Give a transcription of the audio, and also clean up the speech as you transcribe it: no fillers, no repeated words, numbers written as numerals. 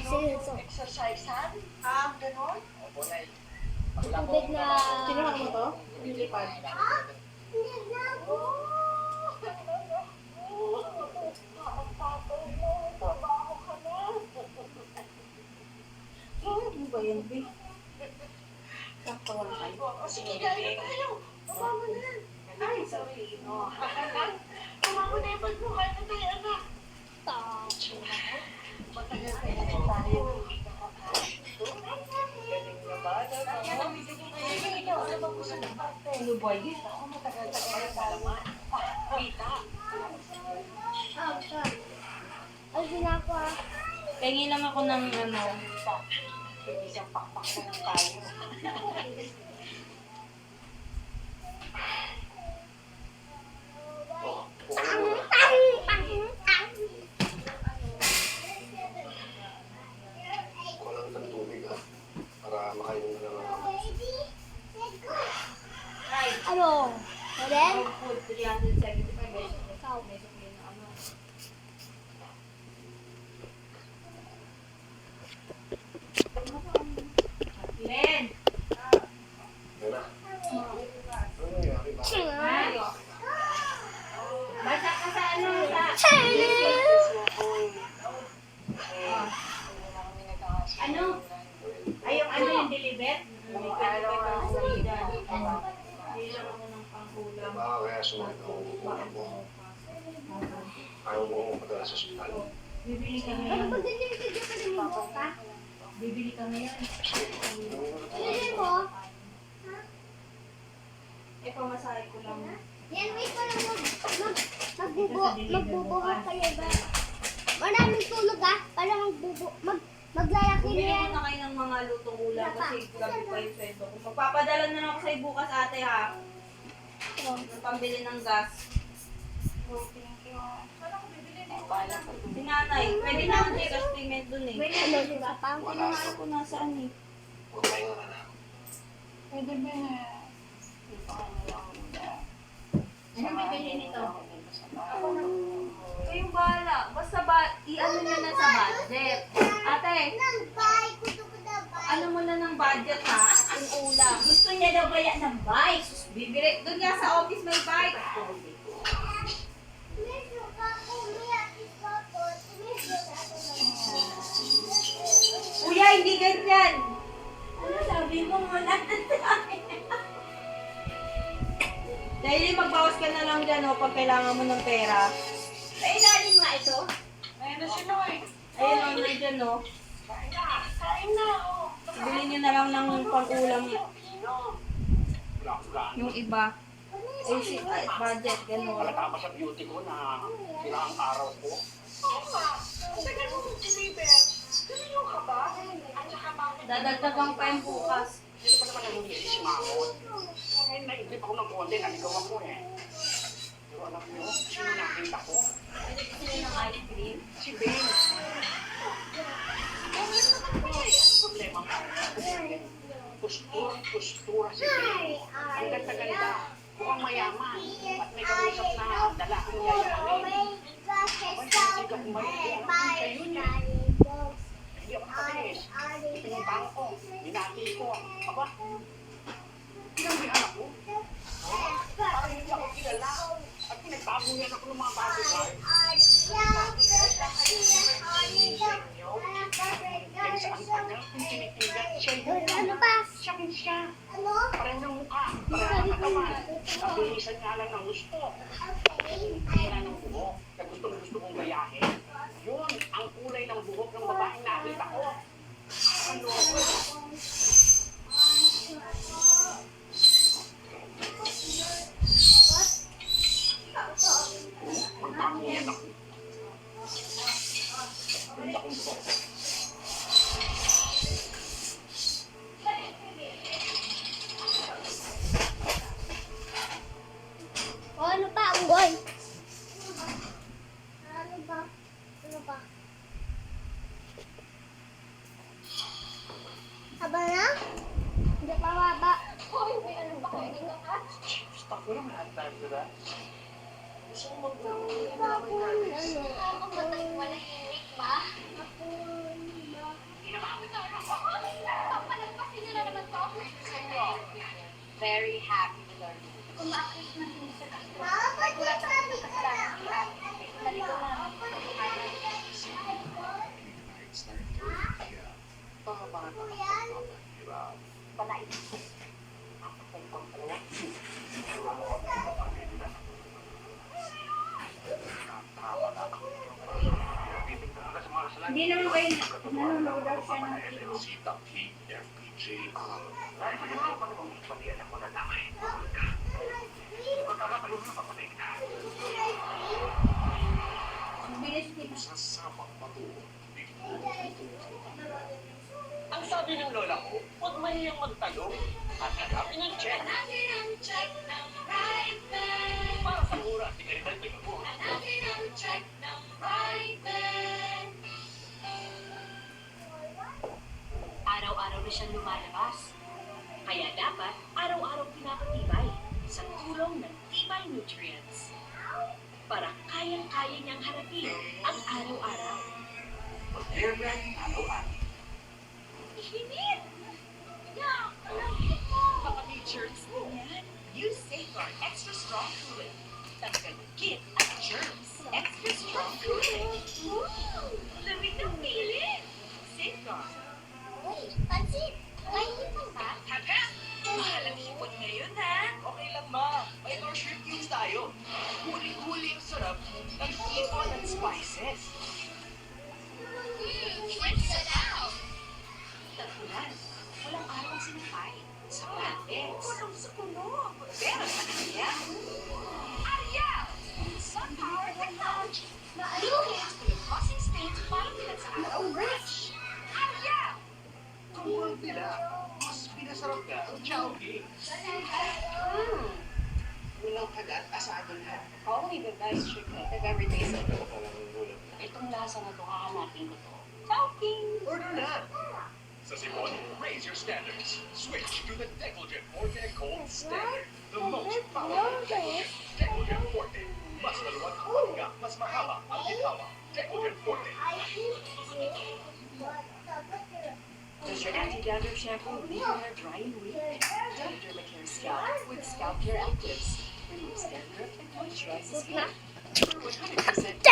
seryoso. Exercisean? Ganon? Opo, Nay. Tubig na... Kinuha mo to? Nilipad. Hindi na ako. Ano ba yan, B? Saktawan kayo. Sige, kain na tayo. Mama na. Ay, sorry. No. Mama na yung pagbuhay na tayo, anak. Matagal kayo na tayo. Galing na ba? Ano ba gusto ng parte? Ano ba yun? Ako matagal-tagal na malaman. Kita. Ay, ginako ah. Pengi lang ako ng ano. Isang pakpak na lang tayo. Kulang ng tubig ha, para makainom na lang ako. Ano? Ren? Food, 375 pesos. Ikaw. May sukli na ano. Len! Yan na. Ano nangyari ba? Mario! Basa ka sa ano? Ano? Ay, yung ano yung deliver? May 25 pesos dyan. Hindi lang ako ng pangkulang. Baka kaya sumakit ako ako. Ayaw mo akong padala sa ospital. Bibili ka Ano ngayon. ba dinilipid ka pa mo ka? Bibili ka ngayon. Dinilipid mo? Eh, pamasahe ko lang. Yan, wait pa lang magbubuhat kayo ba? Maraming tulog ah, para maglalaki na Bumili yan. ko na kayo ng mga lutong ulam kasi grabe pa yung sweldo ko. Magpapadala na lang ako sa'yo bukas ate ha. Ng pambili ng gas. Si nanay, pwede na ang gas payment dun eh. Ano, diba pa? Ano ko nasaan eh. Huwag pahinga ka na. Pwede ba na? Ano may bili nito? Kayong bahala. Basta i-ano nyo na sa budget. Ate, ano mo na ng budget ha? Yung ulam. Gusto niya daw kaya ng bike. Bibili. Doon nga sa office may bike. Kuya, hindi ganyan. Ano sabi mo muna? Dahil magbawas ka na lang dyan pag kailangan mo ng pera. Ay, ilalim nga ito. Ayun na si Noy. Ayun o, nandyan o. Kain na. Kain na. Bilhin nyo na lang ng pang-ulam yung iba. Ay, budget, gano'n. Nakatama sa beauty ko na sila ang araw ko. Oo nga. Tagal mo mag-deliver. Ganun ka ba? At saka bakit? Dadagdagan pa yung bukas. Hindi pa naman nalulisi si Mahon. Ngayon naisip ako ng konti, naligawan ko eh. Pero alam niyo, sino nakita ko? Pwede ko sila ng ice cream. Si Ben. Ang problema mo. Kustura si Ben. Ang ganda-ganda. Mukhang mayaman. At may kausap na dala kong yayamin. Hindi ka kumain. Kayo niya. Hindi ako nakatiis. Ito yung bangko. Binati ko. Aba, ilang may anak ko? Parang hindi ako kilala. At pinagbabuyan ako ng mga bagay. Dahil sa ang kanya, kung tinitigan, siya yun. Ano pa? Siya rin siya. Ano? Parang ng mukha. Parang ng katawan. Ang bilisan nga lang ng gusto. Kaya ng buhok na gusto mong gayahin. Yun ang kulay ng buhok ng babaeng nakita ko. Ano? Magpapayan ako. Ganda kong buhok. O ano pa, unggoy? Ano ba? Ano ba? Haba na? Hindi pa haba. Hoy, may ano ba kayo dito ka? Stop mo naman ang time to that. Gusto mo magpapalala Ano? Ako matahimik ba? Ako, na ito. Hindi naman kayo nanonood daw siya ng TV. Ang bilis nila. Ang sabi ng lola ko, huwag mahiyang magtanong at hanapin ang check. Para sa mura, tigalitan kayo mo. Araw-araw na siyang lumalabas. Kaya dapat araw-araw pinapatibay sa tulong ng Tibay Nutrients. Para kayang-kaya niyang harapin ang araw-araw. Mag-airbrand araw-araw. Init! Yeah, baka may germs din yan. Use Safeguard Extra Strong Cooling. Tanggal ng kit at germs. Extra Strong Cooling. Lamig ng pilit! Safeguard. Uy, pansit! Kainin mo ba? Hap-hap! Mahalang hipon ngayon, ha? Okay lang, ma. May more shrimp cubes tayo. Huli-huli ang sarap ng hipon at spices. Shrimp sarap! Tagpunan, walang araw sinapay. Sa plates. Kulong sa kulong. Pero sa kanya, Ariel! Sun Power Technology. Luhit ko yung causing stains para bilang sa araw fresh. Ariel! Ang world nila, mas pinasarap ka ang Chowking. Walang kagat, asado lahat. Probably the best chicken I've ever tasted. Itong lasa na to, hahanapin ko to. Chowking! Order na! Sa Sipon, raise your standards. Switch to the Decogen Forte Cold Standard. The most powerful Decogen. Decogen Forte. Mas maluwag ang pahinga, mas mahaba ang ginawa. Decogen Forte. Does your anti-dandruff shampoo leave your hair dry and weak? Dermacare Scalp with Scalp Care Actives removes dandruff and moisturizes skin. For 100%